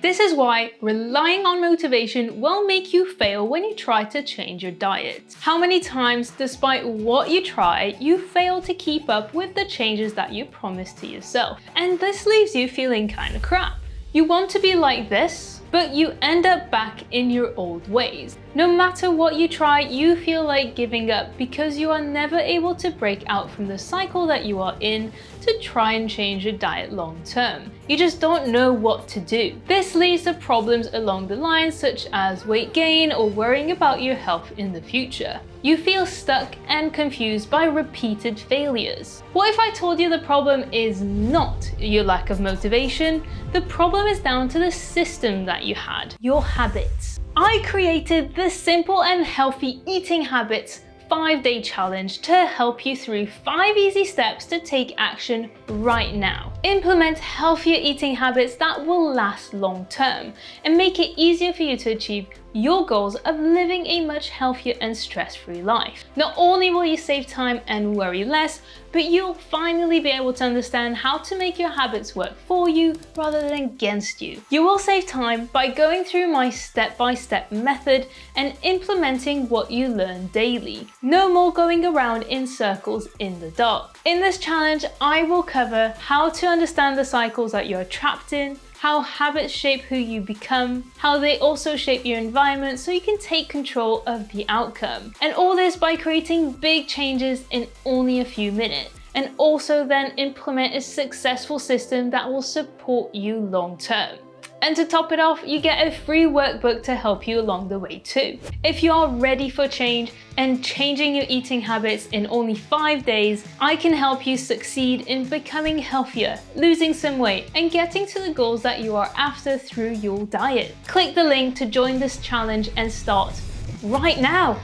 This is why relying on motivation will make you fail when you try to change your diet. How many times, despite what you try, you fail to keep up with the changes that you promised to yourself? And this leaves you feeling kind of crap. You want to be like this, but you end up back in your old ways. No matter what you try, you feel like giving up because you are never able to break out from the cycle that you are in to try and change your diet long term. You just don't know what to do. This leads to problems along the line such as weight gain or worrying about your health in the future. You feel stuck and confused by repeated failures. What if I told you the problem is not your lack of motivation? The problem is down to the system that you had, your habits. I created the simple and healthy eating habits 5-day challenge to help you through 5 easy steps to take action right now. Implement healthier eating habits that will last long term and make it easier for you to achieve your goals of living a much healthier and stress-free life. Not only will you save time and worry less, but you'll finally be able to understand how to make your habits work for you rather than against you. You will save time by going through my step-by-step method and implementing what you learn daily. No more going around in circles in the dark. In this challenge, I will cover how to understand the cycles that you're trapped in, how habits shape who you become, how they also shape your environment so you can take control of the outcome. And all this by creating big changes in only a few minutes. And also then implement a successful system that will support you long term. And to top it off, you get a free workbook to help you along the way too. If you are ready for change and changing your eating habits in only 5 days, I can help you succeed in becoming healthier, losing some weight, and getting to the goals that you are after through your diet. Click the link to join this challenge and start right now.